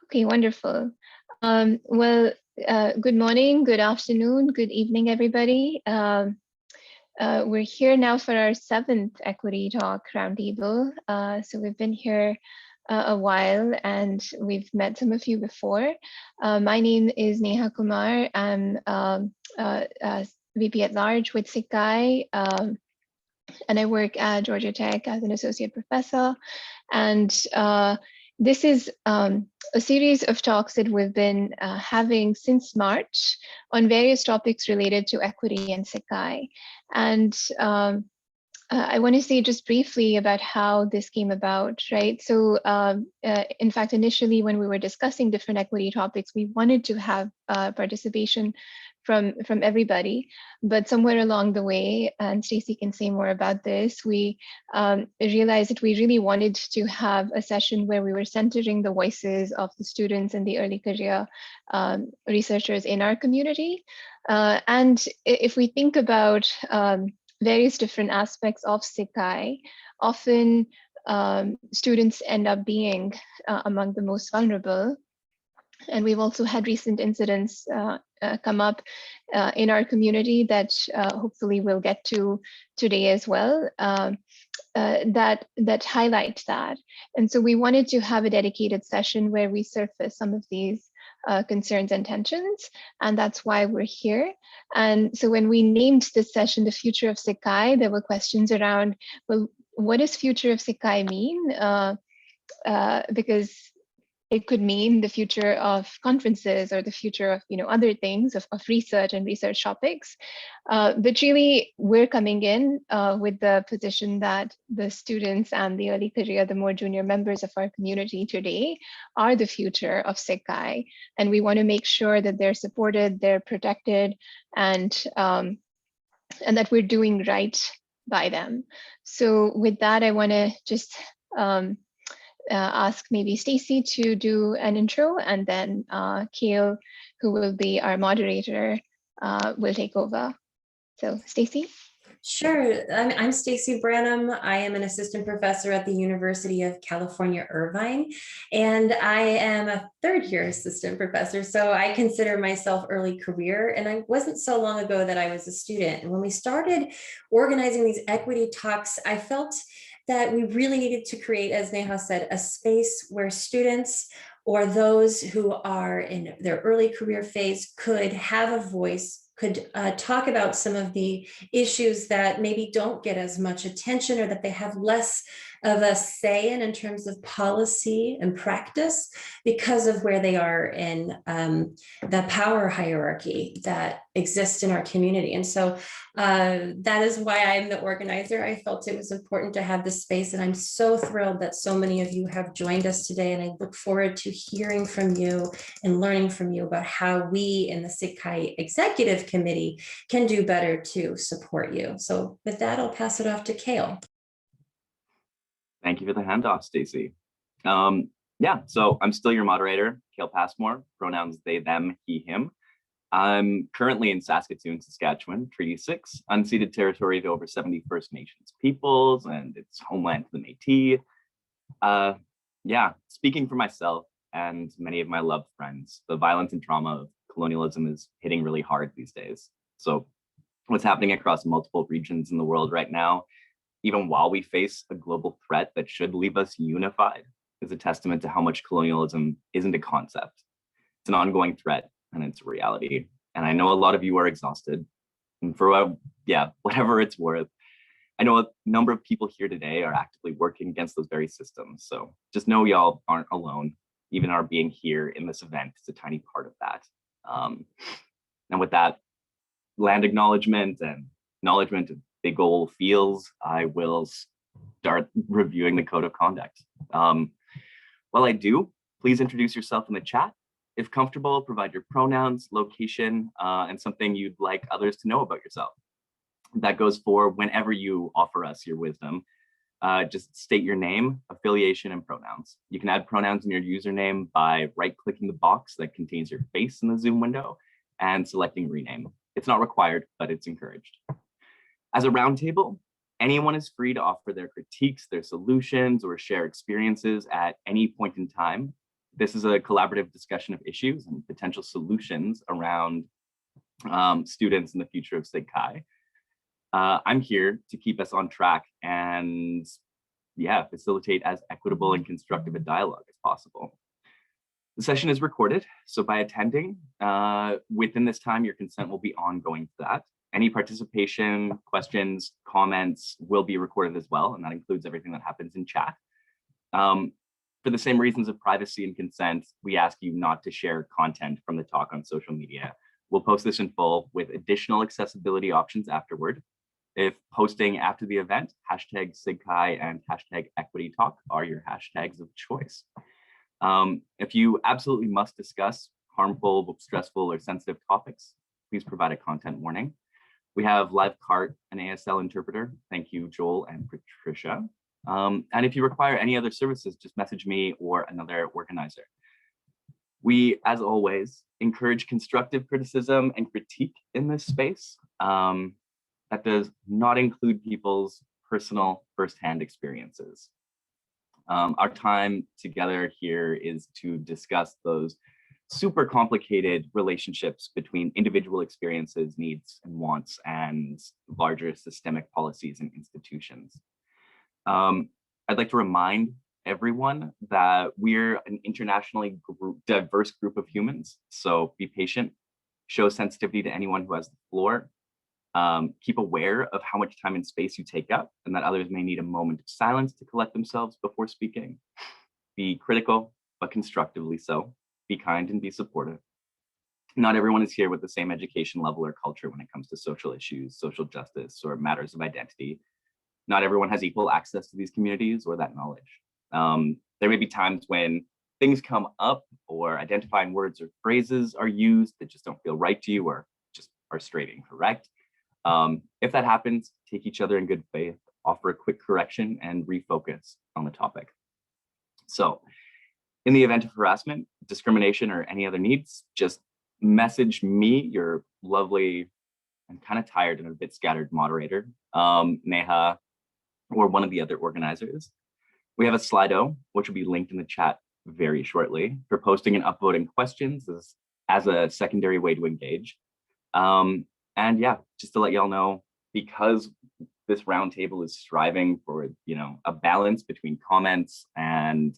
Okay, wonderful. Good morning, good afternoon, good evening, everybody. We're here now for our 7th Equity Talk Roundtable. So we've been here a while and we've met some of you before. My name is Neha Kumar. I'm VP at Large with SIGCHI, and I work at Georgia Tech as an associate professor. And this is a series of talks that we've been having since March on various topics related to equity and SIGCHI. And I want to say just briefly about how this came about, right? So in fact, initially when we were discussing different equity topics, we wanted to have participation from everybody, but somewhere along the way, and Stacey can say more about this, we realized that we really wanted to have a session where we were centering the voices of the students and the early career researchers in our community. And if we think about various different aspects of SIGCHI, often students end up being among the most vulnerable. And we've also had recent incidents come up in our community that hopefully we'll get to today as well, that highlight that. And so we wanted to have a dedicated session where we surface some of these concerns and tensions, and that's why we're here. And so when we named this session, The Future of SIGCHI, there were questions around, well, what does future of SIGCHI mean? Because it could mean the future of conferences or the future of other things of research and research topics. But really, we're coming in with the position that the students and the early career, the more junior members of our community today are the future of SIGCHI. And we want to make sure that they're supported, they're protected, and that we're doing right by them. So with that, I want to just ask maybe Stacey to do an intro, and then Kale, who will be our moderator, will take over. So Stacey? Sure. I'm Stacey Branham. I am an assistant professor at the University of California, Irvine, and I am a third-year assistant professor, so I consider myself early career, and it wasn't so long ago that I was a student. And when we started organizing these equity talks, I felt that we really needed to create, as Neha said, a space where students or those who are in their early career phase could have a voice, could talk about some of the issues that maybe don't get as much attention or that they have less of a say in terms of policy and practice because of where they are in the power hierarchy that exists in our community. And so that is why I'm the organizer. I felt it was important to have this space, and I'm so thrilled that so many of you have joined us today, and I look forward to hearing from you and learning from you about how we in the SIGCHI Executive Committee can do better to support you. So with that, I'll pass it off to Kale. Thank you for the handoff, Stacey. Yeah, so I'm still your moderator, Kale Passmore, pronouns they, them, he, him. I'm currently in Saskatoon, Saskatchewan, Treaty 6, unceded territory of over 70 First Nations peoples, and it's homeland to the Métis. Yeah, speaking for myself and many of my loved friends, the violence and trauma of colonialism is hitting really hard these days. So what's happening across multiple regions in the world right now, even while we face a global threat that should leave us unified, is a testament to how much colonialism isn't a concept. It's an ongoing threat, and it's a reality. And I know a lot of you are exhausted. And for whatever it's worth, I know a number of people here today are actively working against those very systems. So just know y'all aren't alone. Even our being here in this event is a tiny part of that. And with that land acknowledgement and acknowledgement of big ol' feels, I will start reviewing the code of conduct. While I do, please introduce yourself in the chat. If comfortable, provide your pronouns, location, and something you'd like others to know about yourself. That goes for whenever you offer us your wisdom. Just state your name, affiliation, and pronouns. You can add pronouns in your username by right-clicking the box that contains your face in the Zoom window and selecting rename. It's not required, but it's encouraged. As a roundtable, anyone is free to offer their critiques, their solutions, or share experiences at any point in time. This is a collaborative discussion of issues and potential solutions around students in the future of SIGCHI. I'm here to keep us on track and facilitate as equitable and constructive a dialogue as possible. The session is recorded, so by attending, within this time, your consent will be ongoing to that. Any participation, questions, comments will be recorded as well, and that includes everything that happens in chat. For the same reasons of privacy and consent, we ask you not to share content from the talk on social media. We'll post this in full with additional accessibility options afterward. If posting after the event, hashtag SIGCHI and hashtag equity talk are your hashtags of choice. If you absolutely must discuss harmful, stressful, or sensitive topics, please provide a content warning. We have live CART and ASL interpreter. Thank you, Joel and Patricia. And if you require any other services, just message me or another organizer. We, as always, encourage constructive criticism and critique in this space. That does not include people's personal firsthand experiences. Our time together here is to discuss those super complicated relationships between individual experiences, needs, and wants, and larger systemic policies and institutions. I'd like to remind everyone that we're an internationally diverse group of humans, so be patient, show sensitivity to anyone who has the floor, keep aware of how much time and space you take up, and that others may need a moment of silence to collect themselves before speaking. Be critical, but constructively so. Be kind and be supportive. Not everyone is here with the same education level or culture when it comes to social issues, social justice, or matters of identity. Not everyone has equal access to these communities or that knowledge. There may be times when things come up or identifying words or phrases are used that just don't feel right to you or just are straight incorrect. If that happens, take each other in good faith, offer a quick correction, and refocus on the topic. So, in the event of harassment, discrimination, or any other needs, just message me, your lovely and kind of tired and a bit scattered moderator, Neha, or one of the other organizers. We have a Slido, which will be linked in the chat very shortly, for posting and upvoting questions as a secondary way to engage. And yeah, just to let y'all know, because this roundtable is striving for, a balance between comments and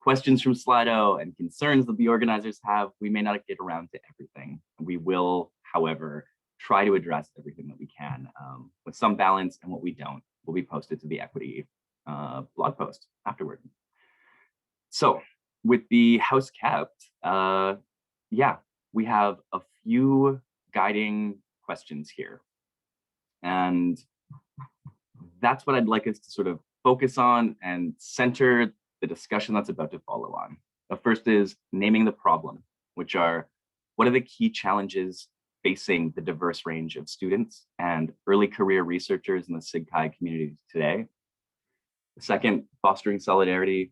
questions from Slido and concerns that the organizers have, we may not get around to everything. We will, however, try to address everything that we can with some balance, and what we don't will be posted to the equity blog post afterward. So with the house kept, we have a few guiding questions here. And that's what I'd like us to sort of focus on and center the discussion that's about to follow on. The first is naming the problem, which are, what are the key challenges facing the diverse range of students and early career researchers in the SIGCHI community today? The second, fostering solidarity.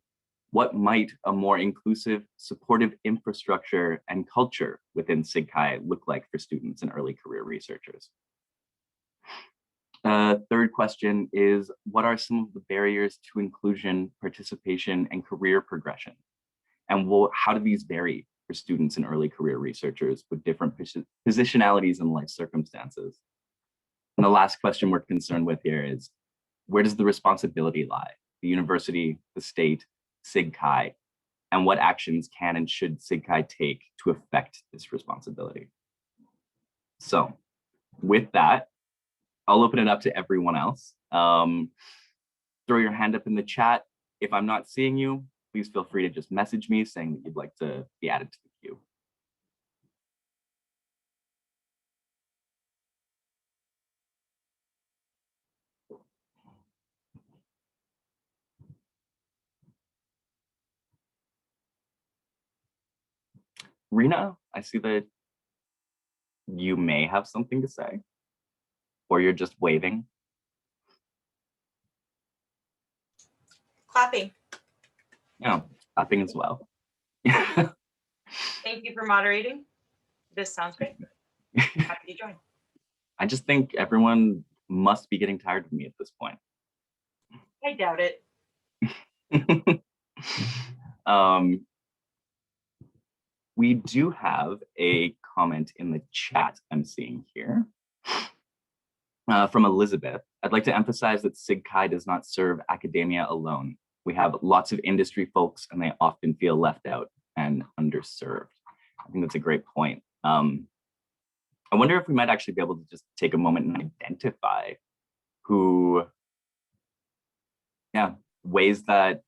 What might a more inclusive, supportive infrastructure and culture within SIGCHI look like for students and early career researchers? Third question is, what are some of the barriers to inclusion, participation, and career progression? And how do these vary for students and early career researchers with different positionalities and life circumstances? And the last question we're concerned with here is, where does the responsibility lie? The university, the state, SIGCHI, and what actions can and should SIGCHI take to affect this responsibility? So with that, I'll open it up to everyone else. Throw your hand up in the chat. If I'm not seeing you, please feel free to just message me saying that you'd like to be added to the queue. Rena, I see that you may have something to say, or you're just waving. Clapping. Yeah, clapping as well. Thank you for moderating. This sounds great. Happy to join. I just think everyone must be getting tired of me at this point. I doubt it. we do have a comment in the chat I'm seeing here from Elizabeth. I'd like to emphasize that SIGCHI does not serve academia alone. We have lots of industry folks and they often feel left out and underserved. I think that's a great point. I wonder if we might actually be able to just take a moment and identify who, ways that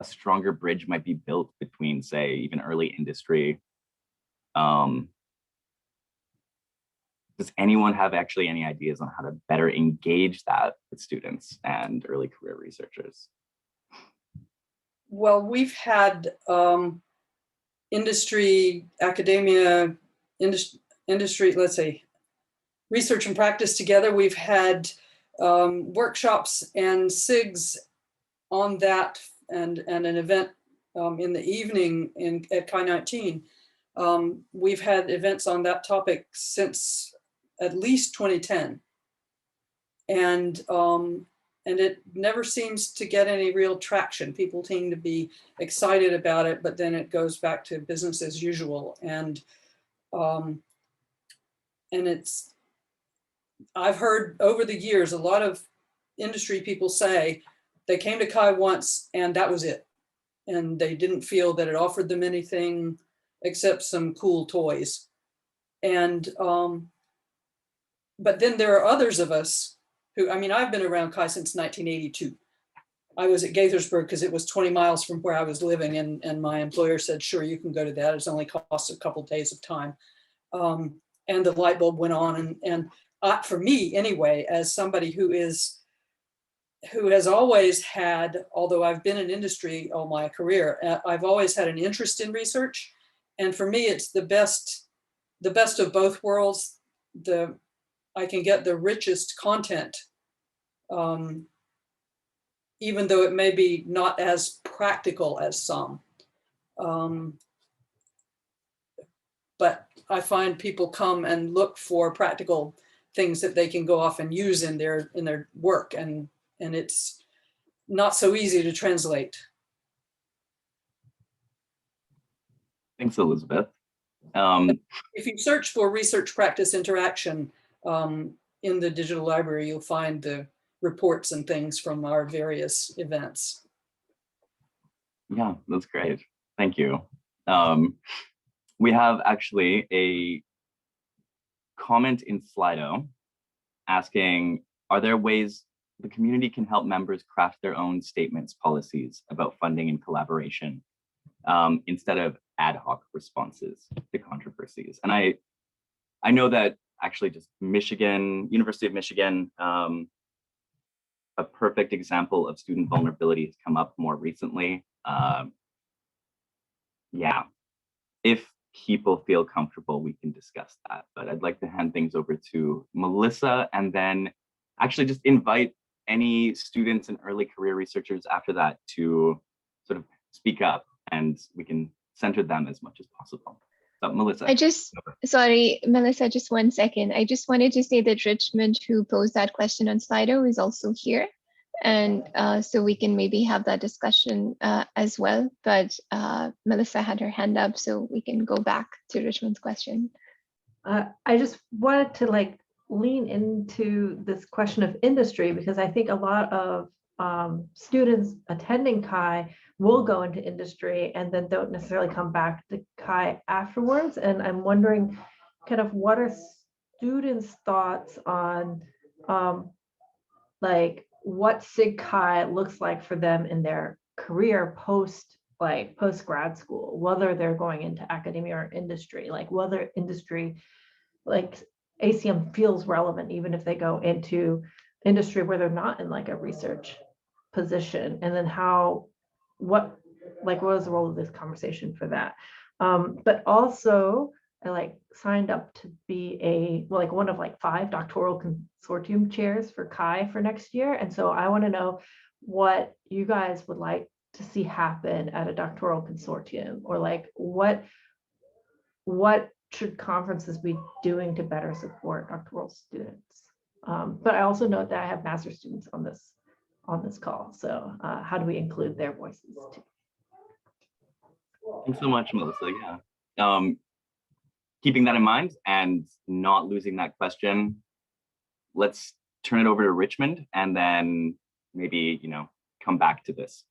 a stronger bridge might be built between, say, even early industry. Does anyone have actually any ideas on how to better engage that with students and early career researchers? Well, we've had industry, academia, industry, let's say, research and practice together. We've had workshops and SIGs on that, and an event in the evening at Chi 19. We've had events on that topic since at least 2010. And it never seems to get any real traction. People seem to be excited about it, but then it goes back to business as usual. And it's, I've heard over the years, a lot of industry people say they came to Chi once and that was it. And they didn't feel that it offered them anything except some cool toys. And, but then there are others of us who, I mean, I've been around Chi since 1982. I was at Gaithersburg because it was 20 miles from where I was living, and my employer said, sure, you can go to that. It's only costs a couple days of time. And the light bulb went on. And for me, anyway, as somebody who has always had, although I've been in industry all my career, I've always had an interest in research. And for me, it's the best of both worlds. I can get the richest content, even though it may be not as practical as some. But I find people come and look for practical things that they can go off and use in their work, and it's not so easy to translate. Thanks, Elizabeth. If you search for research practice interaction in the digital library, you'll find the reports and things from our various events. Yeah, that's great. Thank you. We have actually a comment in Slido asking, are there ways the community can help members craft their own statements, policies about funding and collaboration instead of ad hoc responses to controversies? And I know that actually just University of Michigan, a perfect example of student vulnerability has come up more recently. Yeah, if people feel comfortable, we can discuss that. But I'd like to hand things over to Melissa and then actually just invite any students and early career researchers after that to sort of speak up, and we can center them as much as possible. So Melissa. Sorry, Melissa, just 1 second. I just wanted to say that Richmond, who posed that question on Slido, is also here. And so we can maybe have that discussion as well. But Melissa had her hand up, so we can go back to Richmond's question. I just wanted to lean into this question of industry, because I think a lot of students attending Chi will go into industry and then don't necessarily come back to Chi afterwards. And I'm wondering kind of what are students' thoughts on what SIGCHI looks like for them in their career post grad school, whether they're going into academia or industry, whether industry ACM feels relevant, even if they go into industry where they're not in a research position, and then what is the role of this conversation for that? But also I signed up to be one of 5 doctoral consortium chairs for Chi for next year. And so I want to know what you guys would like to see happen at a doctoral consortium, or what should conferences be doing to better support doctoral students? But I also note that I have master's students on this call. So how do we include their voices too? Thanks so much, Melissa. Yeah. Keeping that in mind and not losing that question, let's turn it over to Richmond and then maybe, come back to this.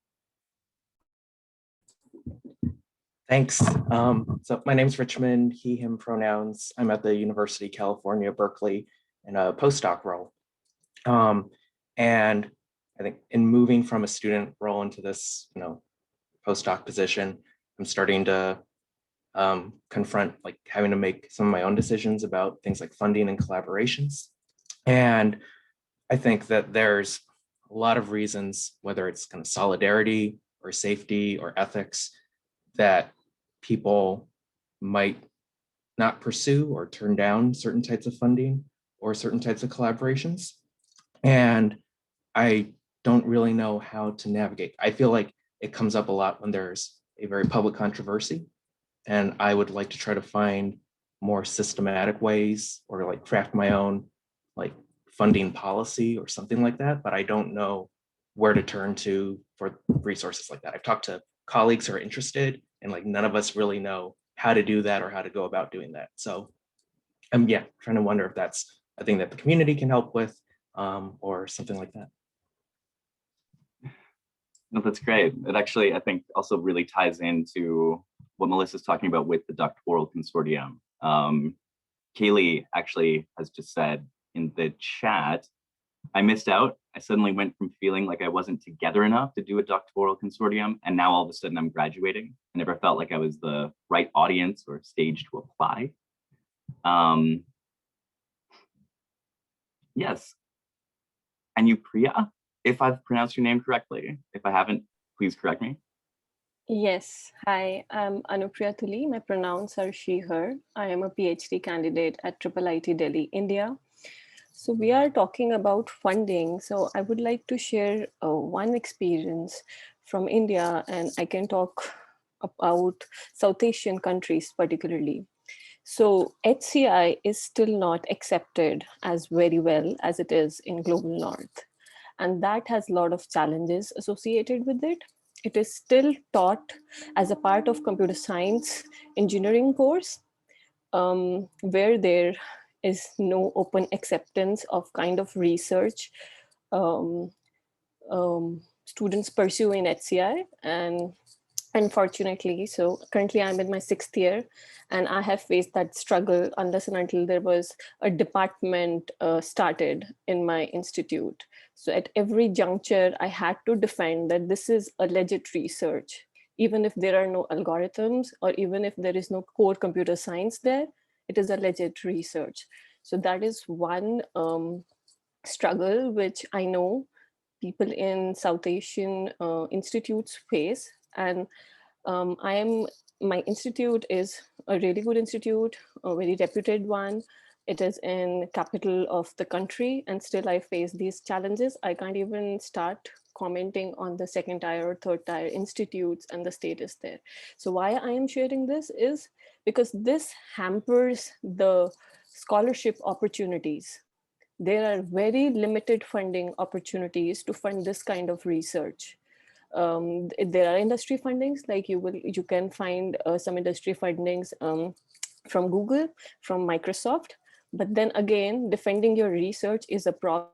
Thanks. So my name's Richmond, he, him pronouns. I'm at the University of California, Berkeley in a postdoc role. And I think in moving from a student role into this, postdoc position, I'm starting to confront like having to make some of my own decisions about things like funding and collaborations. And I think that there's a lot of reasons, whether it's kind of solidarity or safety or ethics, that people might not pursue or turn down certain types of funding or certain types of collaborations. And I don't really know how to navigate. I feel like it comes up a lot when there's a very public controversy. And I would like to try to find more systematic ways or like craft my own like funding policy or something like that. But I don't know where to turn to for resources like that. I've talked to colleagues who are interested and like none of us really know how to do that or how to go about doing that. So I'm trying to wonder if that's a thing that the community can help with or something like that. No, that's great. It actually, I think, also really ties into what Melissa's talking about with the doctoral consortium. Kaylee actually has just said in the chat, I missed out. I suddenly went from feeling like I wasn't together enough to do a doctoral consortium, and now all of a sudden I'm graduating. I never felt like I was the right audience or stage to apply. Yes. Anupriya, if I've pronounced your name correctly. If I haven't, please correct me. Yes, hi, I'm Anupriya Tuli. My pronouns are she, her. I am a PhD candidate at IIIT Delhi, India. So we are talking about funding. So I would like to share one experience from India, and I can talk about South Asian countries particularly. So HCI is still not accepted as very well as it is in Global North. And that has a lot of challenges associated with it. It is still taught as a part of computer science engineering course, where there is no open acceptance of kind of research students pursue in HCI. And unfortunately, so currently I'm in my 6th year and I have faced that struggle unless and until there was a department started in my institute. So at every juncture, I had to defend that this is a legit research, even if there are no algorithms or even if there is no core computer science there, it is a legit research. So that is one struggle which I know people in South Asian institutes face. And my institute is a really good institute, a very reputed one. It is in capital of the country, and still I face these challenges. I can't even start commenting on the 2nd tier or 3rd tier institutes and the status there. So why I am sharing this is because this hampers the scholarship opportunities. There are very limited funding opportunities to fund this kind of research. There are industry fundings, like you can find some industry fundings from Google, from Microsoft, but then again, defending your research is a problem.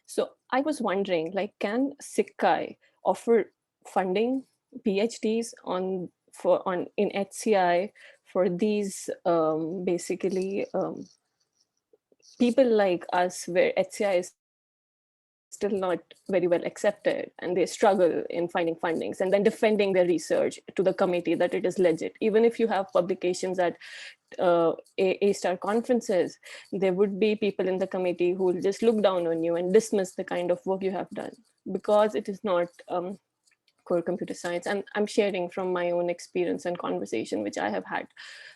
So I was wondering, like, can SIGCHI offer funding PhDs in HCI for these basically people like us, where HCI is still not very well accepted and they struggle in finding fundings and then defending their research to the committee that it is legit. Even if you have publications at A-star conferences, there would be people in the committee who will just look down on you and dismiss the kind of work you have done because it is not core computer science. And I'm sharing from my own experience and conversation, which I have had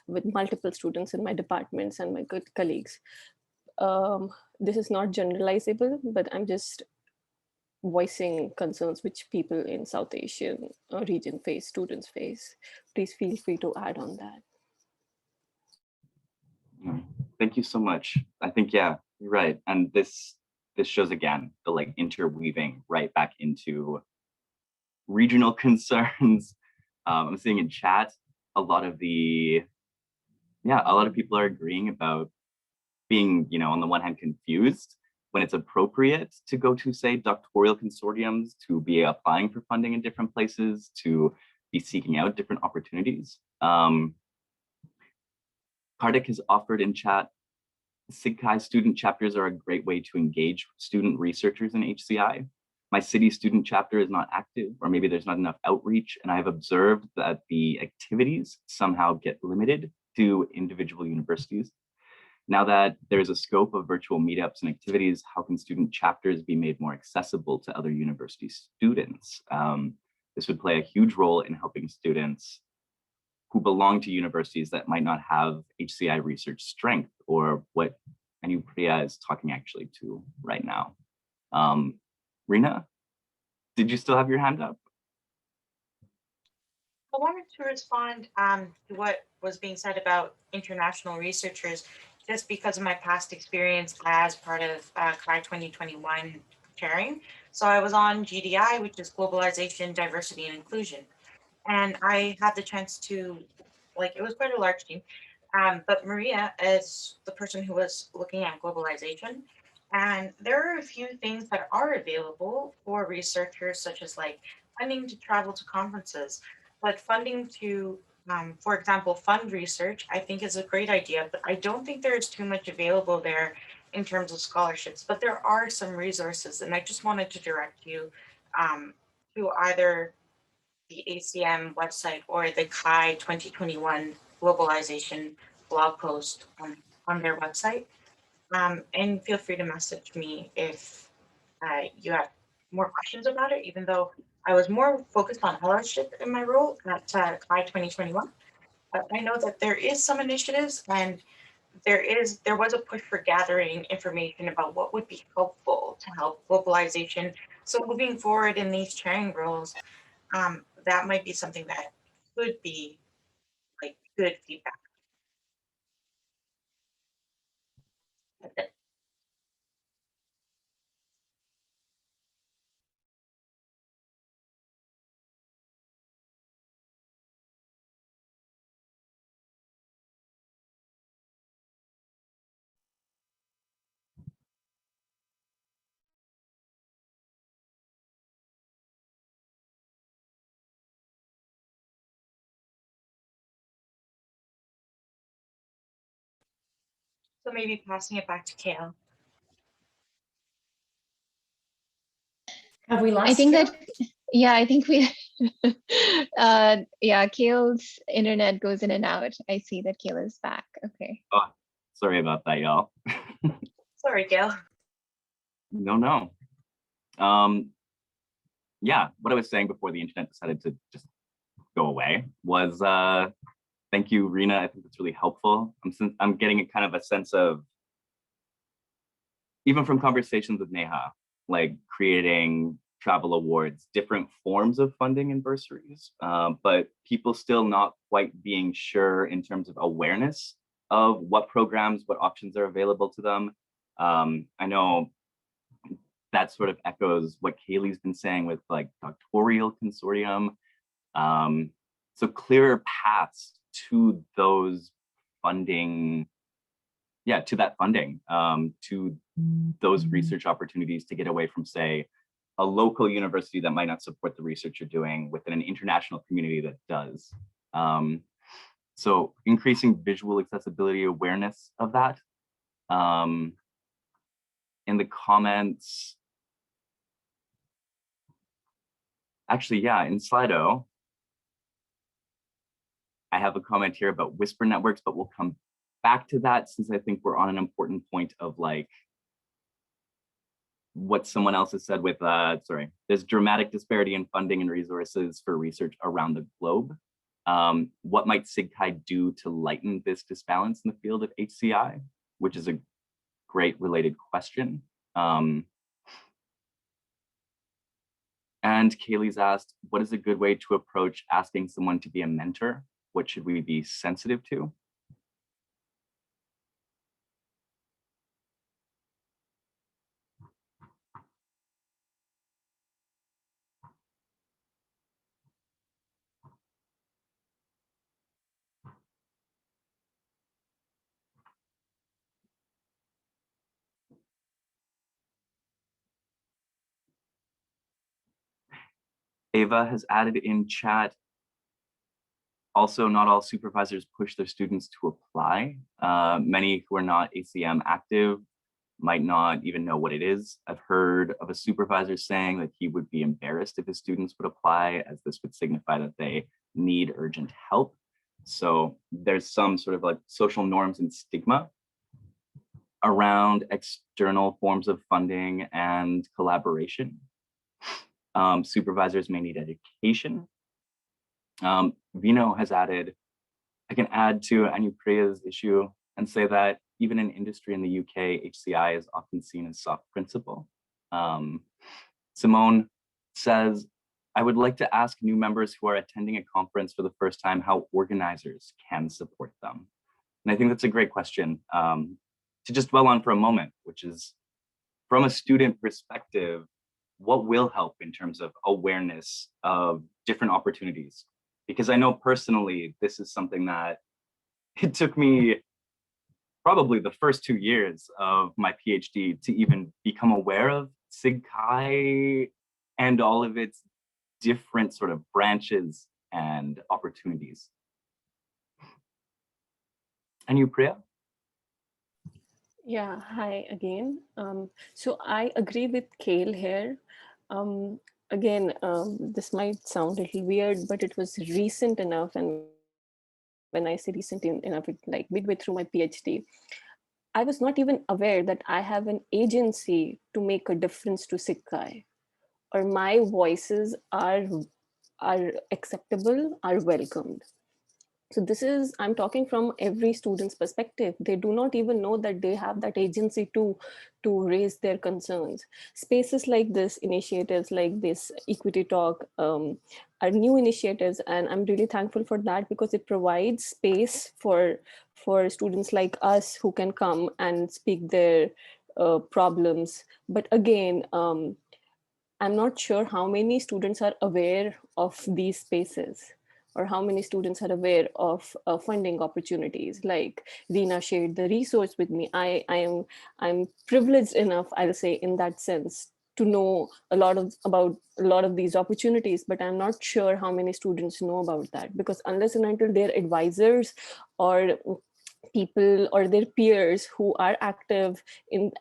with multiple students in my departments and my good colleagues. This is not generalizable, but I'm just voicing concerns which people in South Asian region face, students face. Please feel free to add on that. Thank you so much. I think, yeah, you're right. And this shows again, the like interweaving right back into regional concerns, I'm seeing in chat a lot of people are agreeing about being, on the one hand, confused when it's appropriate to go to, say, doctoral consortiums, to be applying for funding in different places, to be seeking out different opportunities. Kartik has offered in chat, SIGCHI student chapters are a great way to engage student researchers in HCI. My city student chapter is not active, or maybe there's not enough outreach, and I've observed that the activities somehow get limited to individual universities. Now that there's a scope of virtual meetups and activities, how can student chapters be made more accessible to other university students? This would play a huge role in helping students who belong to universities that might not have HCI research strength, or what Anupriya is talking actually to right now. Rena, did you still have your hand up? I wanted to respond to what was being said about international researchers, just because of my past experience as part of CLI 2021 chairing. So I was on GDI, which is Globalization, Diversity, and Inclusion. And I had the chance to, it was quite a large team, but Maria is the person who was looking at globalization. And there are a few things that are available for researchers, such as funding to travel to conferences, but funding to, for example, fund research, I think is a great idea, but I don't think there's too much available there in terms of scholarships, but there are some resources. And I just wanted to direct you to either the ACM website or the CHI 2021 globalization blog post on their website. And feel free to message me if you have more questions about it, even though I was more focused on fellowship in my role at CHI 2021. But I know that there is some initiatives, and there was a push for gathering information about what would be helpful to help globalization. So moving forward in these chairing roles, that might be something that could be good feedback. That's it. So maybe passing it back to Kale. Have we lost I think Kale? that, yeah, I think we, yeah, Kale's internet goes in and out. I see that Kale is back. Okay. Oh, sorry about that, y'all. Sorry, Gail. No. Yeah, what I was saying before the internet decided to just go away was thank you, Rena. I think that's really helpful. I'm getting a kind of a sense of, even from conversations with Neha, creating travel awards, different forms of funding and bursaries, but people still not quite being sure in terms of awareness of what programs, what options are available to them. I know that sort of echoes what Kaylee's been saying with doctoral consortium. So clearer paths to those funding, to that funding, to those research opportunities to get away from, say, a local university that might not support the research you're doing within an international community that does. So increasing visual accessibility awareness of that. In the comments, actually, yeah, in Slido, I have a comment here about whisper networks, but we'll come back to that since I think we're on an important point of what someone else has said with, there's dramatic disparity in funding and resources for research around the globe. What might SIGCHI do to lighten this disbalance in the field of HCI, which is a great related question. And Kaylee's asked, what is a good way to approach asking someone to be a mentor? What should we be sensitive to? Ava has added in chat, also not all supervisors push their students to apply. Many who are not ACM active might not even know what it is. I've heard of a supervisor saying that he would be embarrassed if his students would apply, as this would signify that they need urgent help. So there's some sort of like social norms and stigma around external forms of funding and collaboration. Supervisors may need education. Vino has added, I can add to Anupriya's issue and say that even in industry in the UK, HCI is often seen as soft principle. Simone says, I would like to ask new members who are attending a conference for the first time how organizers can support them. And I think that's a great question to just dwell on for a moment, which is from a student perspective, what will help in terms of awareness of different opportunities? Because I know personally, this is something that it took me probably the first 2 years of my PhD to even become aware of SIGCHI and all of its different sort of branches and opportunities. Anupriya? Yeah, hi again. So I agree with Kale here. This might sound a little weird, but it was recent enough. And when I say recent enough, it like midway through my PhD, I was not even aware that I have an agency to make a difference to SIGCHI, or my voices are acceptable, are welcomed. So this is, I'm talking from every student's perspective. They do not even know that they have that agency to raise their concerns. Spaces like this, initiatives like this, Equity Talk, are new initiatives, and I'm really thankful for that, because it provides space for students like us who can come and speak their problems. But again, I'm not sure how many students are aware of these spaces, or how many students are aware of funding opportunities. Like Reena shared the resource with me. I'm privileged enough, I'll say, in that sense, to know about a lot of these opportunities, but I'm not sure how many students know about that, because unless and until their advisors or people or their peers who are active in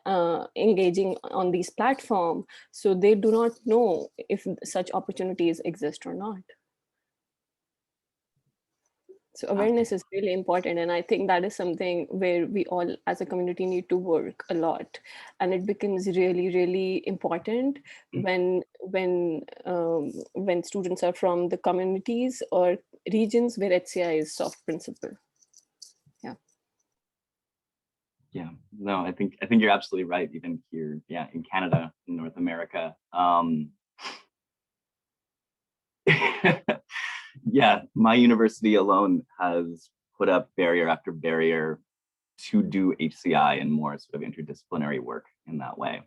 engaging on these platforms, so they do not know if such opportunities exist or not. So awareness is really important, and I think that is something where we all as a community need to work a lot, and it becomes really, really important when students are from the communities or regions where HCI is soft principle. Yeah, no, I think you're absolutely right. Even here, yeah, in Canada, in North America, yeah, my university alone has put up barrier after barrier to do HCI and more sort of interdisciplinary work in that way.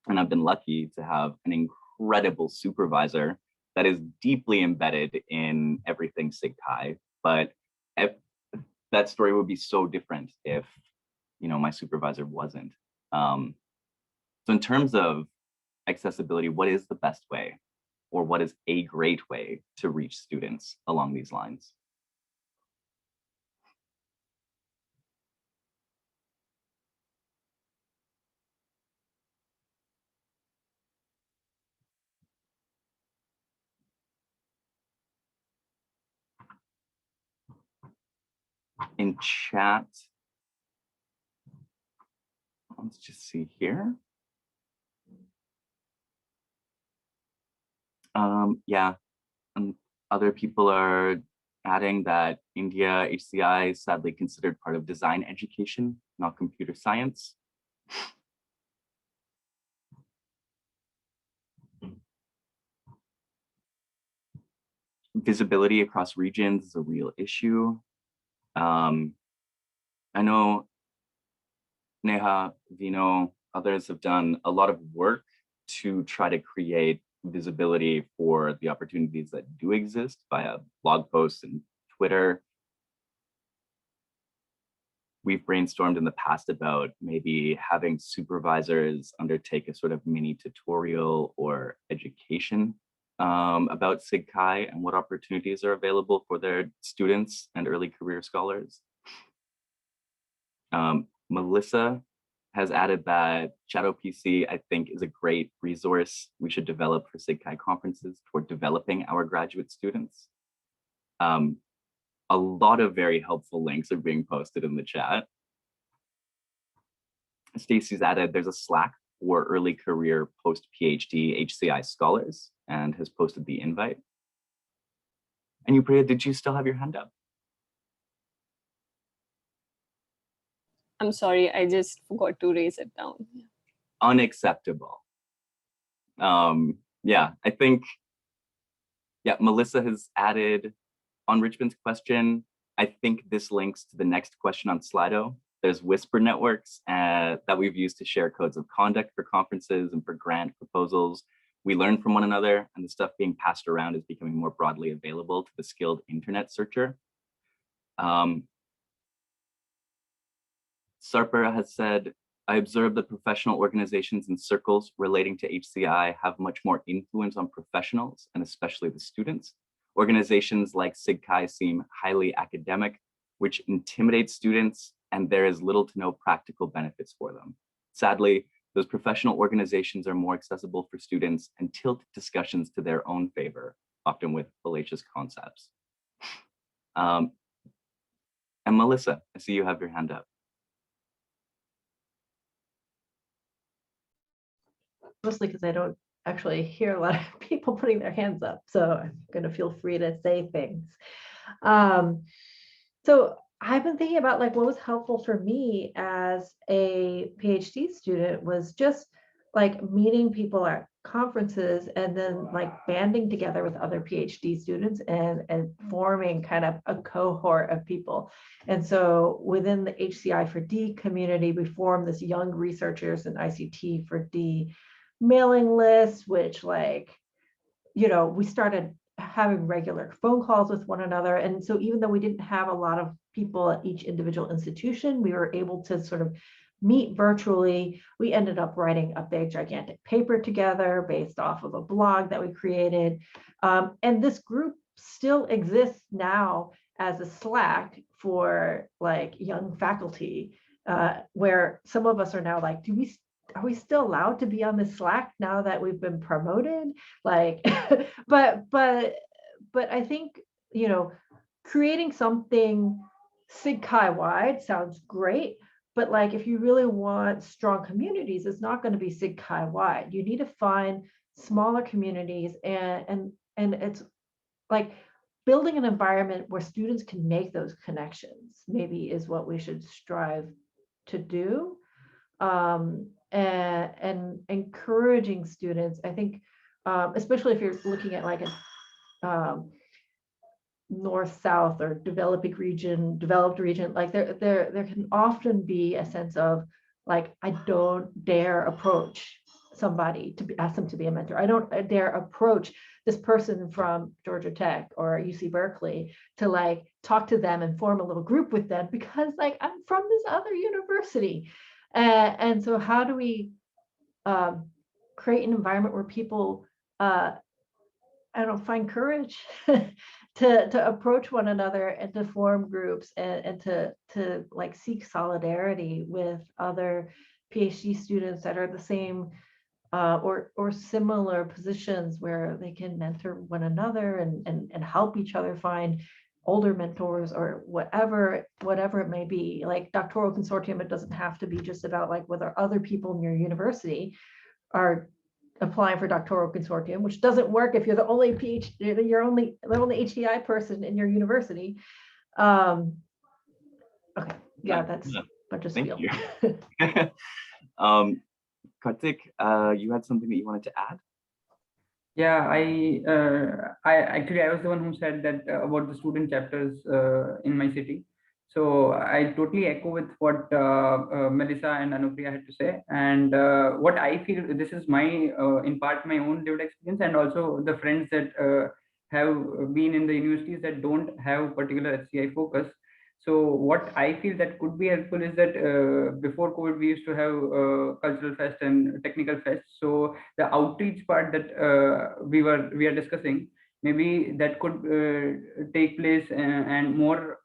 And I've been lucky to have an incredible supervisor that is deeply embedded in everything SIGCHI. But that story would be so different if, you know, my supervisor wasn't. So in terms of accessibility, what is the best way, or what is a great way to reach students along these lines? In chat, let's just see here. Yeah, and other people are adding that India HCI is sadly considered part of design education, not computer science. Visibility across regions is a real issue. I know Neha, Vino, others have done a lot of work to try to create visibility for the opportunities that do exist via blog posts and Twitter. We've brainstormed in the past about maybe having supervisors undertake a sort of mini tutorial or education about SIGCHI and what opportunities are available for their students and early career scholars. Melissa has added that Shadow PC, I think, is a great resource we should develop for SIGCHI conferences toward developing our graduate students. A lot of very helpful links are being posted in the chat. Stacey's added there's a Slack for early career post-PhD HCI scholars and has posted the invite. And Yupriya, did you still have your hand up? I'm sorry, I just forgot to raise it down. Unacceptable. Yeah, I think, yeah, Melissa has added on Richmond's question. I think this links to the next question on Slido. There's Whisper networks that we've used to share codes of conduct for conferences and for grant proposals. We learn from one another, and the stuff being passed around is becoming more broadly available to the skilled internet searcher. Sarper has said, I observed that professional organizations and circles relating to HCI have much more influence on professionals and especially the students. Organizations like SIGCHI seem highly academic, which intimidates students, and there is little to no practical benefits for them. Sadly, those professional organizations are more accessible for students and tilt discussions to their own favor, often with fallacious concepts. And Melissa, I see you have your hand up. Mostly because I don't actually hear a lot of people putting their hands up, so I'm going to feel free to say things. So I've been thinking about like what was helpful for me as a PhD student was just like meeting people at conferences and then like banding together with other PhD students and forming kind of a cohort of people. And so within the HCI for D community, we formed this Young Researchers in ICT for D mailing list, which like, you know, we started having regular phone calls with one another. And so even though we didn't have a lot of people at each individual institution, we were able to sort of meet virtually. We ended up writing a big gigantic paper together based off of a blog that we created. And this group still exists now as a Slack for like young faculty, where some of us are now like, are we still allowed to be on the Slack now that we've been promoted? Like, but I think, you know, creating something SIGCHI wide sounds great, but like if you really want strong communities, it's not going to be SIGCHI wide. You need to find smaller communities, and it's like building an environment where students can make those connections maybe is what we should strive to do. And encouraging students, I think, especially if you're looking at like a north-south or developed region, like there can often be a sense of like, I don't dare approach somebody to ask them to be a mentor. I don't dare approach this person from Georgia Tech or UC Berkeley to like talk to them and form a little group with them because like I'm from this other university. And so how do we create an environment where people, find courage to approach one another and to form groups and to like seek solidarity with other PhD students that are the same or similar positions where they can mentor one another and help each other find older mentors or whatever it may be. Like doctoral consortium, it doesn't have to be just about like whether other people in your university are applying for doctoral consortium, which doesn't work if you're the only PhD, you're the only HDI person in your university. Okay, yeah, that's a bunch of spiel. Karthik, you had something that you wanted to add? Yeah, I was the one who said that about the student chapters in my city. So I totally echo with what Melissa and Anupriya had to say. And what I feel, this is my, in part, my own lived experience, and also the friends that have been in the universities that don't have particular HCI focus. So what I feel that could be helpful is that before COVID, we used to have cultural fest and technical fest. So the outreach part that we are discussing, maybe that could take place, and more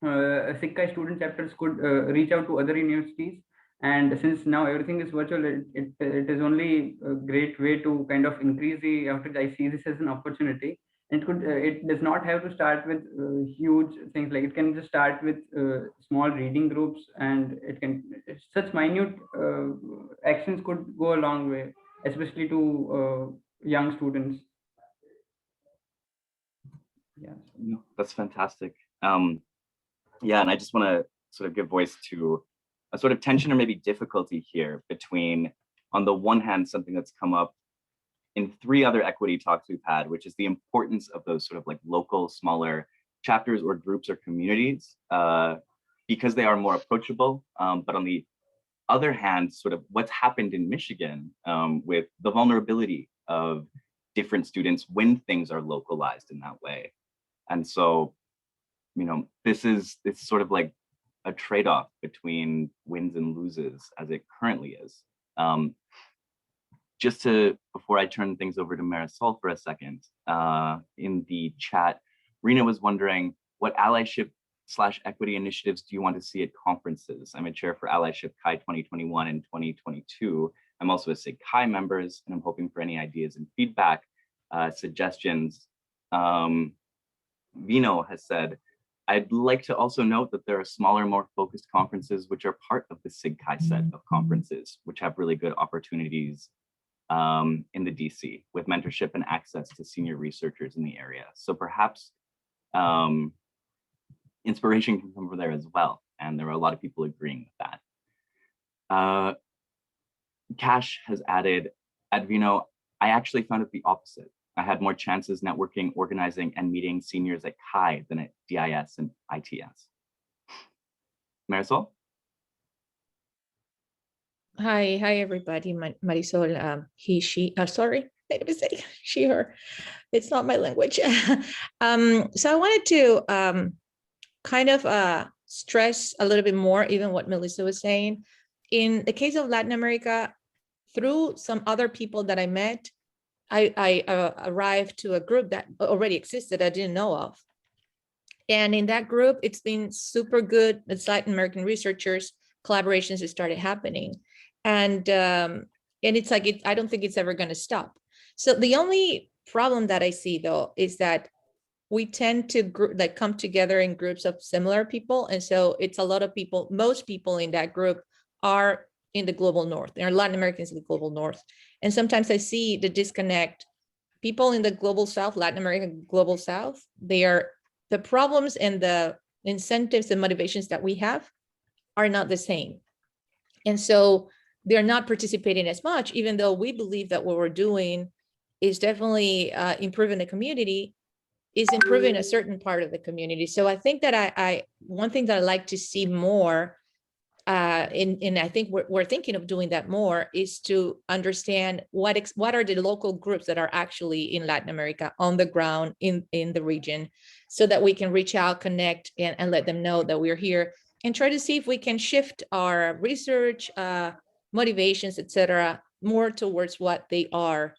SIGCHI student chapters could reach out to other universities. And since now everything is virtual, it is only a great way to kind of increase the outreach. I see this as an opportunity. It could it does not have to start with huge things. Like, it can just start with small reading groups, and it can, such minute actions could go a long way, especially to young students. Yeah, No, that's fantastic. Yeah, and I just want to sort of give voice to a sort of tension or maybe difficulty here between, on the one hand, something that's come up in 3 other equity talks we've had, which is the importance of those sort of like local, smaller chapters or groups or communities, because they are more approachable. But on the other hand, sort of what's happened in Michigan with the vulnerability of different students when things are localized in that way. And so, you know, it's sort of like a trade-off between wins and loses as it currently is. Just to, before I turn things over to Marisol for a second, in the chat, Rena was wondering, what allyship/equity initiatives do you want to see at conferences? I'm a chair for Allyship Chi 2021 and 2022. I'm also a SIGCHI members, and I'm hoping for any ideas and feedback, suggestions. Vino has said, I'd like to also note that there are smaller, more focused conferences, which are part of the SIGCHI set of conferences, which have really good opportunities in the DC with mentorship and access to senior researchers in the area. So perhaps inspiration can come from there as well. And there are a lot of people agreeing with that. Cash has added, at Vino, I actually found it the opposite. I had more chances networking, organizing, and meeting seniors at Chi than at DIS and ITS. Marisol? Hi everybody. Marisol, he, she, sorry, made a mistake. She, her. It's not my language. So I wanted to kind of stress a little bit more, even what Melissa was saying. In the case of Latin America, through some other people that I met, I arrived to a group that already existed I didn't know of. And in that group, it's been super good. It's Latin American researchers, collaborations that started happening. And it's like, I don't think it's ever going to stop. So the only problem that I see, though, is that we tend to come together in groups of similar people. And so it's a lot of people, most people in that group are in the global north. There are Latin Americans in the global north. And sometimes I see the disconnect. People in the global south, Latin American global south, the problems and the incentives and motivations that we have are not the same. And so they're not participating as much, even though we believe that what we're doing is definitely improving the community, is improving a certain part of the community. So I think that one thing that I like to see more, and I think we're thinking of doing that more, is to understand what are the local groups that are actually in Latin America on the ground in the region, so that we can reach out, connect, and let them know that we're here, and try to see if we can shift our research, motivations, etc., more towards what they are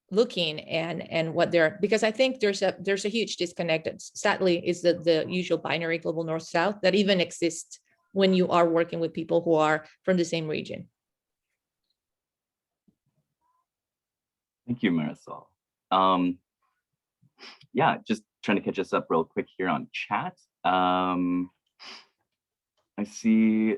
looking and what they're, because I think there's a huge disconnect that sadly is the usual binary global north south that even exists when you are working with people who are from the same region. Thank you, Marisol. Yeah, just trying to catch us up real quick here on chat. I see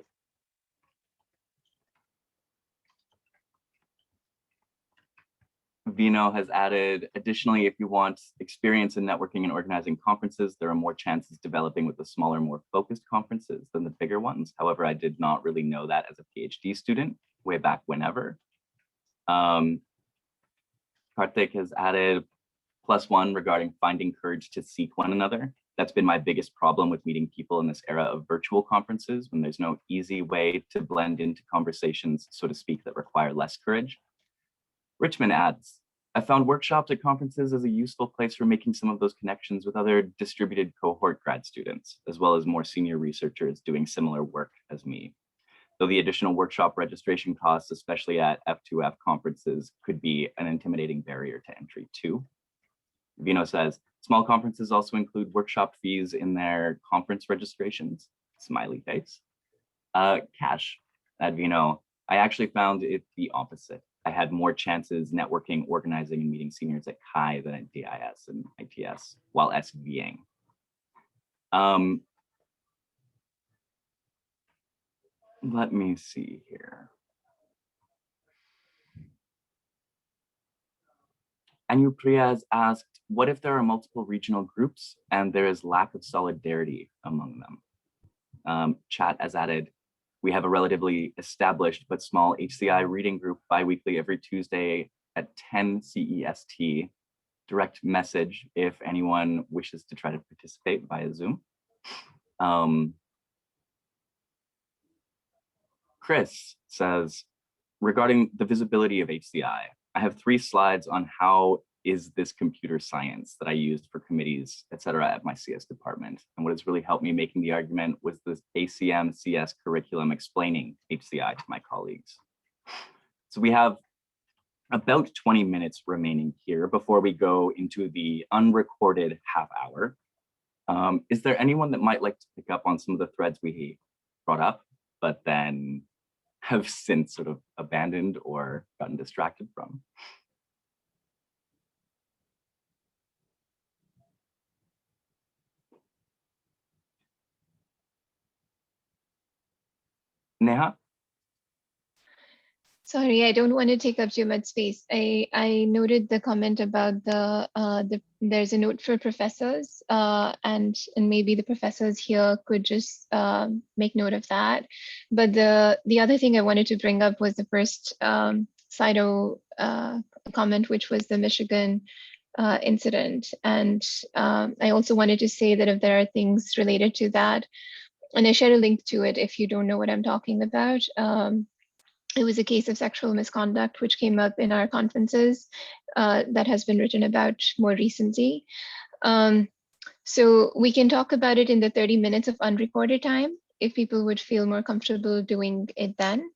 Vino has added, additionally, if you want experience in networking and organizing conferences, there are more chances developing with the smaller, more focused conferences than the bigger ones. However, I did not really know that as a PhD student way back whenever. Karthik has added +1 regarding finding courage to seek one another. That's been my biggest problem with meeting people in this era of virtual conferences, when there's no easy way to blend into conversations, so to speak, that require less courage. Richmond adds, I found workshops at conferences as a useful place for making some of those connections with other distributed cohort grad students, as well as more senior researchers doing similar work as me. Though the additional workshop registration costs, especially at F2F conferences, could be an intimidating barrier to entry too. Vino says, small conferences also include workshop fees in their conference registrations, smiley face. Cash at Vino, I actually found it the opposite. I had more chances networking, organizing, and meeting seniors at CHI than at DIS and ITS while SVing. Let me see here. Anupriya has asked, what if there are multiple regional groups and there is lack of solidarity among them? Chat has added, we have a relatively established but small HCI reading group bi-weekly every Tuesday at 10 CEST. Direct message if anyone wishes to try to participate via Zoom. Chris says, regarding the visibility of HCI, I have 3 slides on how is this computer science that I used for committees, et cetera, at my CS department. And what has really helped me making the argument was this ACM CS curriculum explaining HCI to my colleagues. So we have about 20 minutes remaining here before we go into the unrecorded half hour. Is there anyone that might like to pick up on some of the threads we brought up, but then have since sort of abandoned or gotten distracted from? Neha? Sorry, I don't want to take up too much space. I noted the comment about there's a note for professors, and maybe the professors here could just make note of that. But the other thing I wanted to bring up was the first Sido comment, which was the Michigan incident. And I also wanted to say that if there are things related to that, and I shared a link to it if you don't know what I'm talking about. It was a case of sexual misconduct, which came up in our conferences that has been written about more recently. So we can talk about it in the 30 minutes of unrecorded time if people would feel more comfortable doing it then.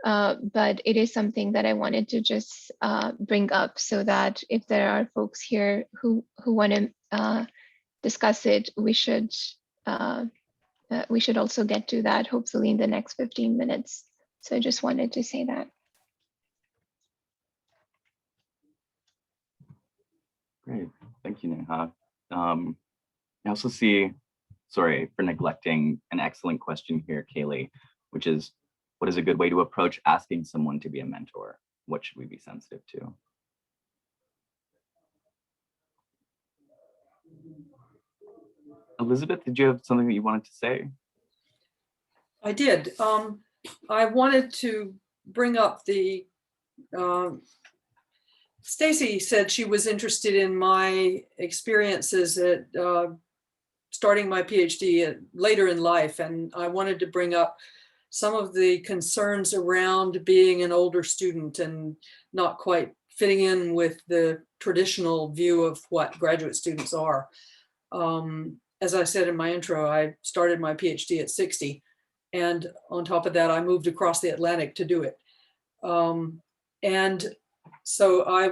But it is something that I wanted to just bring up so that if there are folks here who want to discuss it, we should also get to that hopefully in the next 15 minutes. So I just wanted to say that. Great, thank you, Neha. I also see, sorry for neglecting an excellent question here, Kaylee, which is, what is a good way to approach asking someone to be a mentor? What should we be sensitive to? Elizabeth, did you have something that you wanted to say? I did. I wanted to bring up the, Stacey said she was interested in my experiences at starting my PhD later in life. And I wanted to bring up some of the concerns around being an older student and not quite fitting in with the traditional view of what graduate students are. As I said in my intro, I started my PhD at 60. And on top of that, I moved across the Atlantic to do it. And so I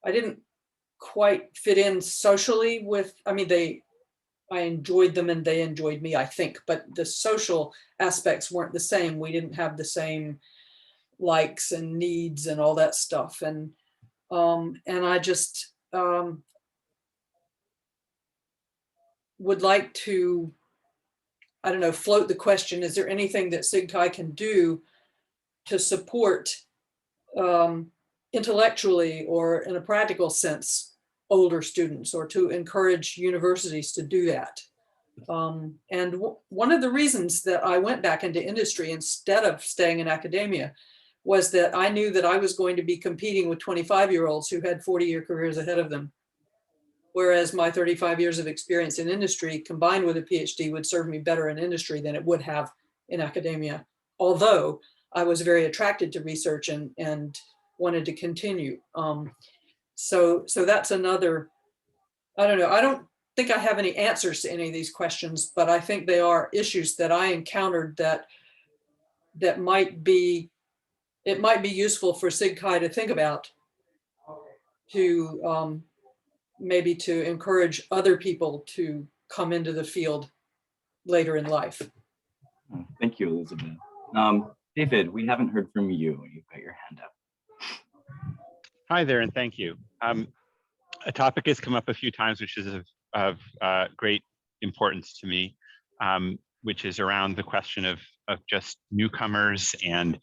didn't quite fit in socially with, I mean, I enjoyed them and they enjoyed me, I think, but the social aspects weren't the same. We didn't have the same likes and needs and all that stuff. And I just would like to, I don't know, float the question, is there anything that SIGCHI can do to support intellectually or in a practical sense older students, or to encourage universities to do that? And one of the reasons that I went back into industry instead of staying in academia was that I knew that I was going to be competing with 25-year-olds who had 40-year careers ahead of them. Whereas my 35 years of experience in industry combined with a PhD would serve me better in industry than it would have in academia. Although I was very attracted to research and wanted to continue. So that's another, I don't know. I don't think I have any answers to any of these questions, but I think they are issues that I encountered that might be useful for SIGCHI to think about, to maybe to encourage other people to come into the field later in life. Thank you, Elizabeth. David, we haven't heard from you. You've got your hand up. Hi there, and thank you. A topic has come up a few times, which is of great importance to me, which is around the question of just newcomers and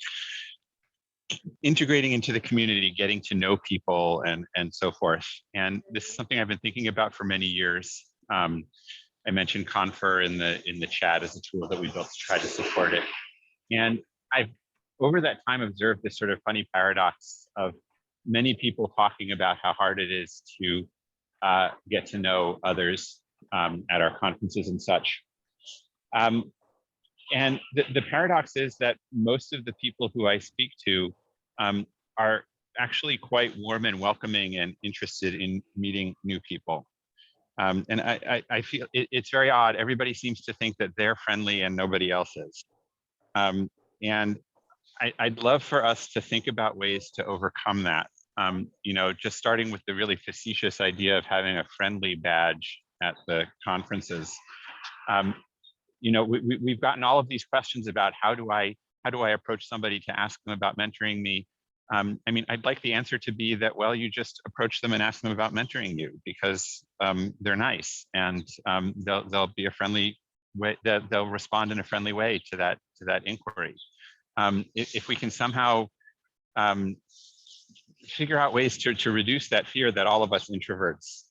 integrating into the community, getting to know people, and so forth. And this is something I've been thinking about for many years. I mentioned Confer in the chat as a tool that we built to try to support it. And I've, over that time, observed this sort of funny paradox of many people talking about how hard it is to get to know others at our conferences and such. And the paradox is that most of the people who I speak to are actually quite warm and welcoming and interested in meeting new people. And I feel it's very odd. Everybody seems to think that they're friendly and nobody else is. And I'd love for us to think about ways to overcome that. You know, just starting with the really facetious idea of having a friendly badge at the conferences. You know, we've gotten all of these questions about how do I approach somebody to ask them about mentoring me. I mean, I'd like the answer to be that, well, you just approach them and ask them about mentoring you because they're nice, and they'll be a friendly way, they'll respond in a friendly way to that inquiry. If we can somehow figure out ways to reduce that fear that all of us introverts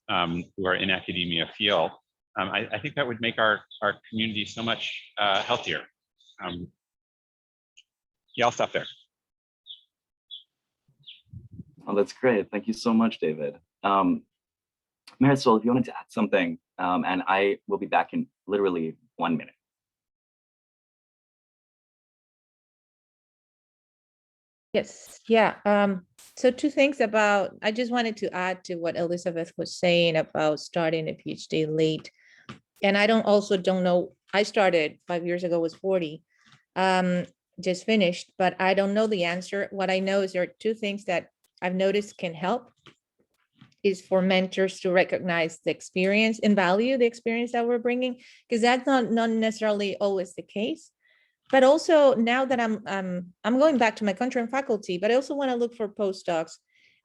who are in academia feel, I think that would make our community so much healthier. Yeah, I'll stop there. Oh, that's great. Thank you so much, David. Marisol, if you wanted to add something, and I will be back in literally 1 minute. Yes, yeah. So two things about, I just wanted to add to what Elizabeth was saying about starting a PhD late. And I don't know, I started 5 years ago, was 40, just finished, but I don't know the answer. What I know is there are two things that I've noticed can help is for mentors to recognize the experience and value the experience that we're bringing, because that's not necessarily always the case. But also now that I'm going back to my country and faculty, but I also want to look for postdocs.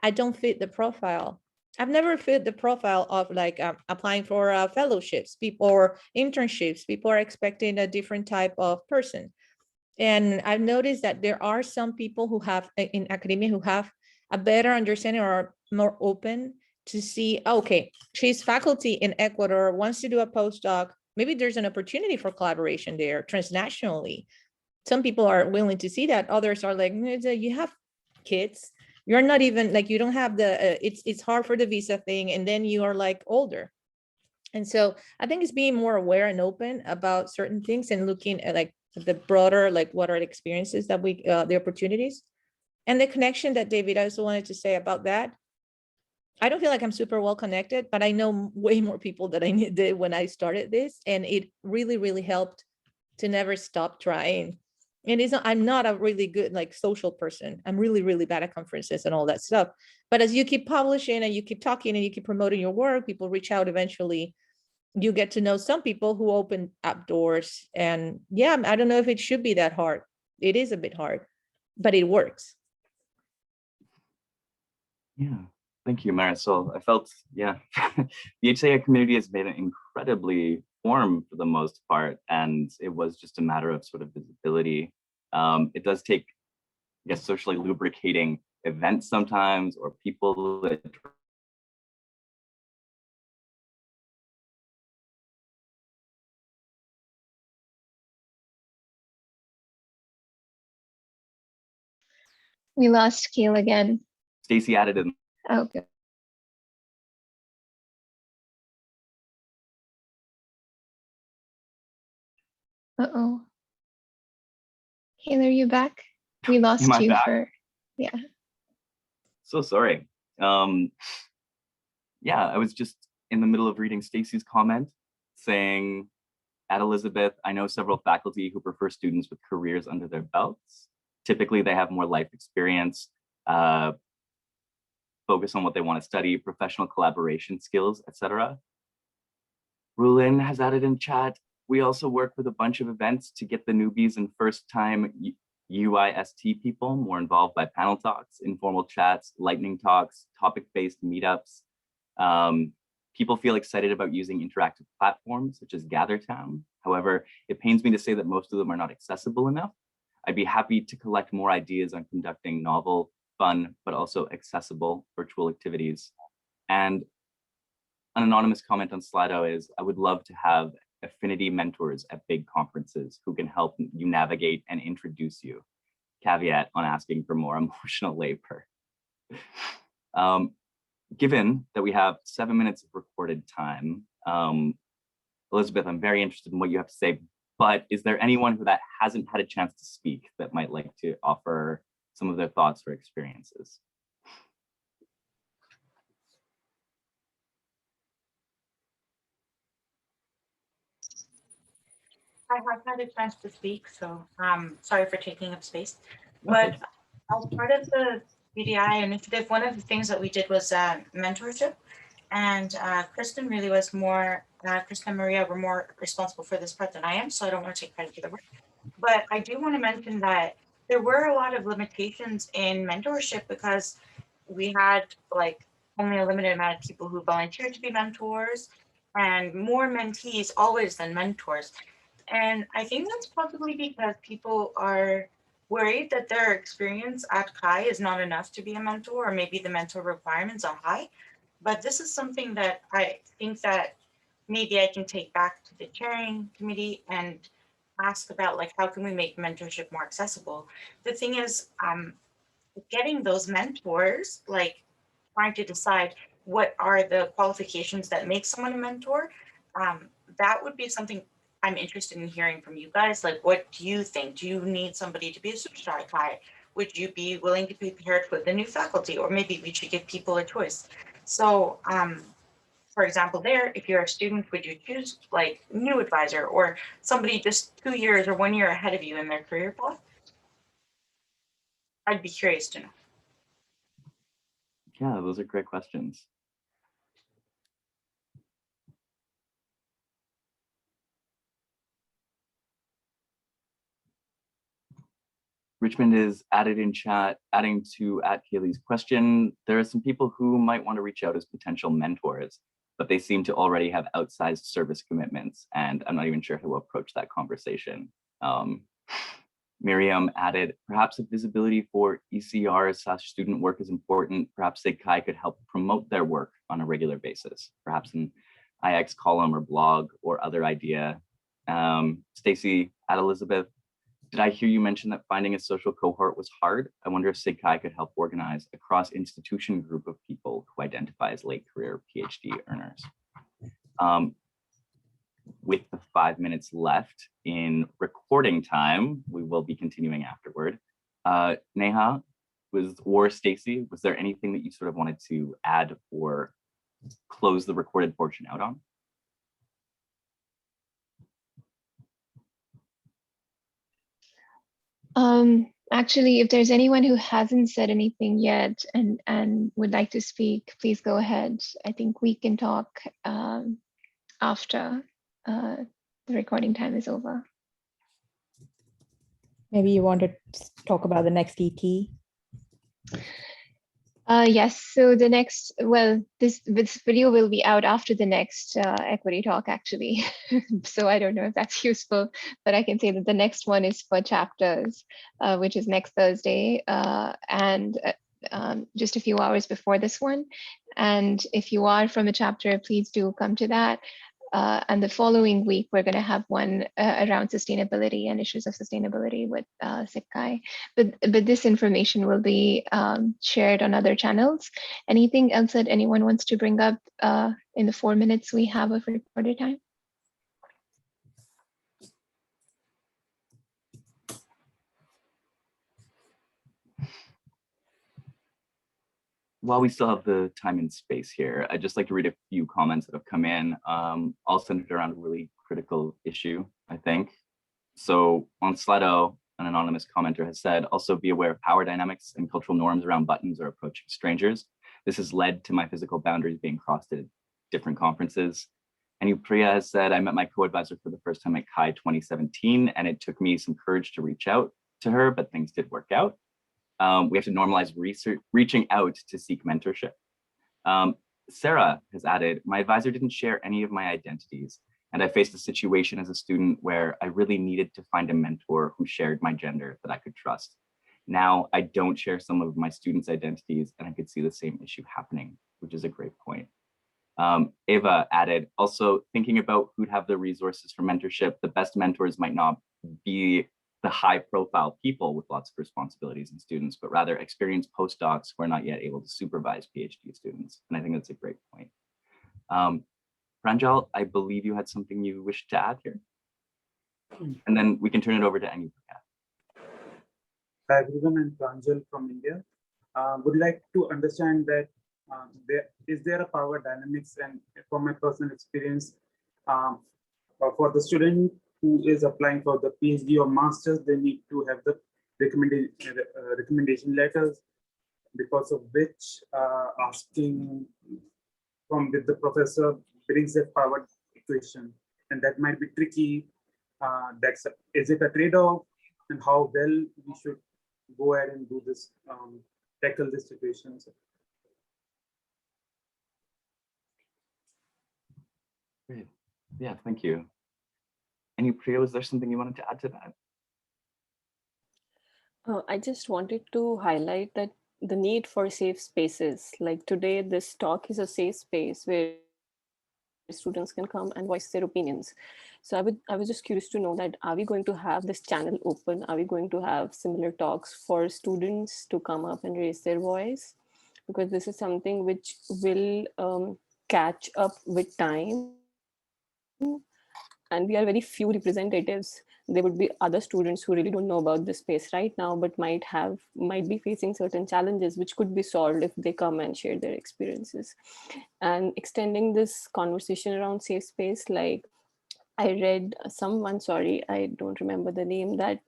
I don't fit the profile. I've never fit the profile of like applying for fellowships, people or internships. People are expecting a different type of person. And I've noticed that there are some people who have in academia who have a better understanding or are more open to see, okay, she's faculty in Ecuador, wants to do a postdoc. Maybe there's an opportunity for collaboration there transnationally. Some people are willing to see that. Others are like, you have kids. You're not even like, you don't have the, it's hard for the visa thing. And then you are like older. And so I think it's being more aware and open about certain things and looking at like the broader, like what are the experiences that we, the opportunities. And the connection that David, I also wanted to say about that. I don't feel like I'm super well connected, but I know way more people than I did when I started this. And it really, really helped to never stop trying. And I'm not a really good like social person. I'm really, really bad at conferences and all that stuff. But as you keep publishing and you keep talking and you keep promoting your work, people reach out eventually. You get to know some people who open up doors. And yeah, I don't know if it should be that hard. It is a bit hard, but it works. Yeah, thank you, Marisol. I felt, yeah, the HCI community has made it incredibly warm for the most part, and it was just a matter of sort of visibility. It does take, I guess, socially lubricating events sometimes, or people that We lost Keel again. Stacey added in. Okay. Uh-oh. Keel, are you back? We lost Am I you back? for, yeah. So sorry. Yeah, I was just in the middle of reading Stacey's comment saying, at Elizabeth, I know several faculty who prefer students with careers under their belts. Typically, they have more life experience, focus on what they want to study, professional collaboration skills, etc. Rulin has added in chat, we also work with a bunch of events to get the newbies and first-time UIST people more involved by panel talks, informal chats, lightning talks, topic-based meetups. People feel excited about using interactive platforms such as GatherTown. However, it pains me to say that most of them are not accessible enough. I'd be happy to collect more ideas on conducting novel, fun, but also accessible virtual activities. And an anonymous comment on Slido is, I would love to have affinity mentors at big conferences who can help you navigate and introduce you. Caveat on asking for more emotional labor. Given that we have 7 minutes of recorded time, Elizabeth, I'm very interested in what you have to say, but is there anyone who that hasn't had a chance to speak that might like to offer some of their thoughts or experiences? I have had a chance to speak, so sorry for taking up space. But as part of the BDI initiative, one of the things that we did was mentorship. And Kristen really was more, Kristen and Maria were more responsible for this part than I am, so I don't want to take credit for the work. But I do want to mention that there were a lot of limitations in mentorship because we had like only a limited amount of people who volunteered to be mentors and more mentees always than mentors. And I think that's probably because people are worried that their experience at Chi is not enough to be a mentor, or maybe the mentor requirements are high. But this is something that I think that maybe I can take back to the chairing committee and ask about, like, how can we make mentorship more accessible? The thing is, getting those mentors, like trying to decide what are the qualifications that make someone a mentor, that would be something I'm interested in hearing from you guys. Like, what do you think? Do you need somebody to be a superstar at Chi? Would you be willing to be paired with the new faculty? Or maybe we should give people a choice. So, for example, there, if you're a student, would you choose like new advisor or somebody just 2 years or 1 year ahead of you in their career path? I'd be curious to know. Yeah, those are great questions. Richmond is added in chat, adding to Kaylee's question. There are some people who might want to reach out as potential mentors, but they seem to already have outsized service commitments, and I'm not even sure how to approach that conversation. Miriam added, perhaps if visibility for ECR/student work is important, perhaps SIGCHI could help promote their work on a regular basis, perhaps an IX column or blog or other idea. Stacey, at Elizabeth, did I hear you mention that finding a social cohort was hard? I wonder if SIGCHI could help organize a cross-institution group of people who identify as late career PhD earners. With the 5 minutes left in recording time, we will be continuing afterward. Neha, or Stacey, was there anything that you sort of wanted to add or close the recorded portion out on? Actually, if there's anyone who hasn't said anything yet and would like to speak, please go ahead. I think we can talk after the recording time is over. Maybe you want to talk about the next ET? Yes, so the next, well, this video will be out after the next equity talk, actually. So I don't know if that's useful, but I can say that the next one is for chapters, which is next Thursday, and just a few hours before this one. And if you are from a chapter, please do come to that. And the following week, we're going to have one around sustainability and issues of sustainability with SIGCHI. But this information will be shared on other channels. Anything else that anyone wants to bring up in the 4 minutes we have of recorded time? while we still have the time and space here, I'd just like to read a few comments that have come in, all centered around a really critical issue, I think. So on Slido, an anonymous commenter has said, also be aware of power dynamics and cultural norms around buttons or approaching strangers. This has led to my physical boundaries being crossed at different conferences. And Priya has said, I met my co-advisor for the first time at CHI 2017, and it took me some courage to reach out to her, but things did work out. We have to normalize reaching out to seek mentorship. Sarah has added, my advisor didn't share any of my identities, and I faced a situation as a student where I really needed to find a mentor who shared my gender that I could trust. Now I don't share some of my students' identities, and I could see the same issue happening, which is a great point. Ava added, also thinking about who'd have the resources for mentorship, the best mentors might not be the high profile people with lots of responsibilities and students, but rather experienced postdocs who are not yet able to supervise PhD students. And I think that's a great point. Pranjal, I believe you had something you wished to add here. And then we can turn it over to Anupriya. Hi everyone, I'm Pranjal from India. Would like to understand that is there a power dynamics, and from my personal experience, for the student who is applying for the PhD or masters, they need to have the recommendation letters, because of which asking from with the professor brings a power equation, and that might be tricky. Is it a trade-off, and how well we should go ahead and do this, tackle this situation? Great. Yeah, thank you. Priya, was there something you wanted to add to that? I just wanted to highlight that the need for safe spaces. Like today, this talk is a safe space where students can come and voice their opinions. So I was just curious to know that, are we going to have this channel open? Are we going to have similar talks for students to come up and raise their voice? Because this is something which will catch up with time. And we are very few representatives. There would be other students who really don't know about this space right now, but might be facing certain challenges which could be solved if they come and share their experiences. And extending this conversation around safe space, like I read someone, sorry, I don't remember the name, that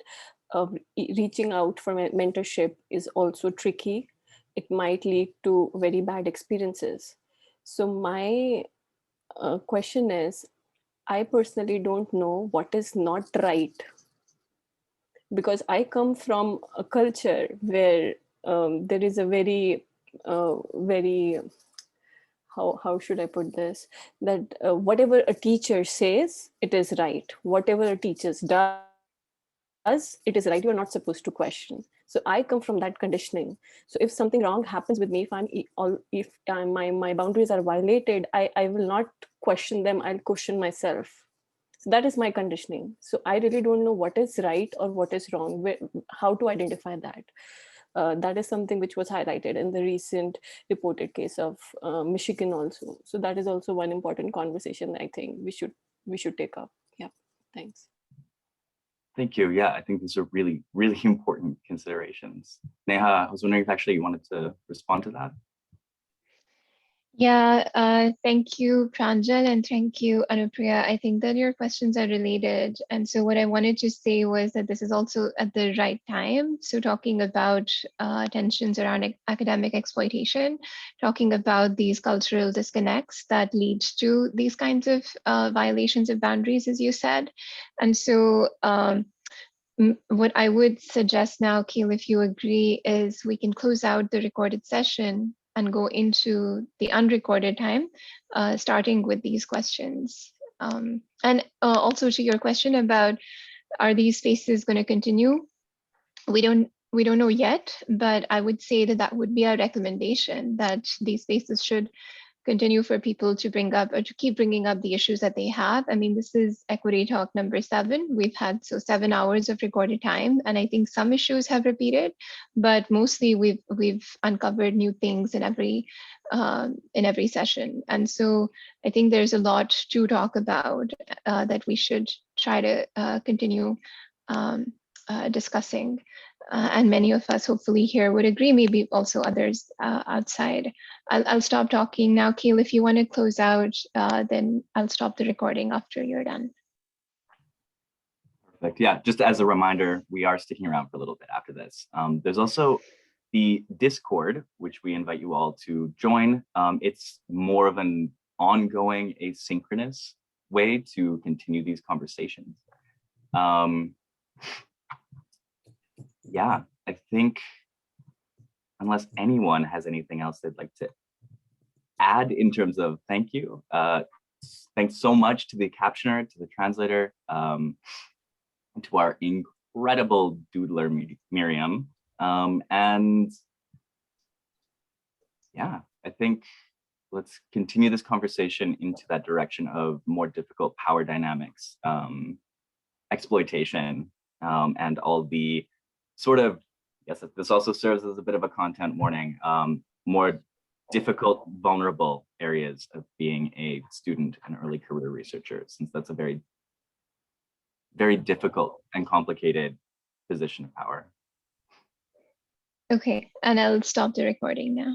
reaching out for mentorship is also tricky. It might lead to very bad experiences. So my question is, I personally don't know what is not right, because I come from a culture where there is a very, how should I put this, that whatever a teacher says, it is right. Whatever a teacher does, it is right. You are not supposed to question. So I come from that conditioning. So if something wrong happens with me, if my boundaries are violated, I will not question them. I'll question myself. So that is my conditioning. So I really don't know what is right or what is wrong, how to identify that. That is something which was highlighted in the recent reported case of Michigan also. So that is also one important conversation I think we should take up. Yeah, thanks. Thank you. Yeah, I think these are really, really important considerations. Neha, I was wondering if actually you wanted to respond to that. Yeah, thank you, Pranjal, and thank you, Anupriya. I think that your questions are related. And so what I wanted to say was that this is also at the right time. So talking about tensions around academic exploitation, talking about these cultural disconnects that lead to these kinds of violations of boundaries, as you said. And so what I would suggest now, Keel, if you agree, is we can close out the recorded session and go into the unrecorded time, starting with these questions. And also to your question about, are these spaces going to continue? We don't know yet, but I would say that that would be our recommendation, that these spaces should continue for people to bring up or to keep bringing up the issues that they have. I mean, this is Equity Talk number 7. We've had 7 hours of recorded time, and I think some issues have repeated, but mostly we've uncovered new things in every session. And so I think there's a lot to talk about that we should try to continue discussing. and many of us hopefully here would agree, maybe also others outside. I'll stop talking now. Kale, if you want to close out, then I'll stop the recording after you're done. Perfect. Yeah, just as a reminder, we are sticking around for a little bit after this. There's also the Discord, which we invite you all to join. It's more of an ongoing asynchronous way to continue these conversations. Yeah, I think unless anyone has anything else they'd like to add in terms of thank you. Thanks so much to the captioner, to the translator, to our incredible doodler, Miriam. And yeah, I think let's continue this conversation into that direction of more difficult power dynamics, exploitation, and all the sort of, yes, this also serves as a bit of a content warning, more difficult, vulnerable areas of being a student and early career researcher, since that's a very, very difficult and complicated position of power. Okay, and I'll stop the recording now.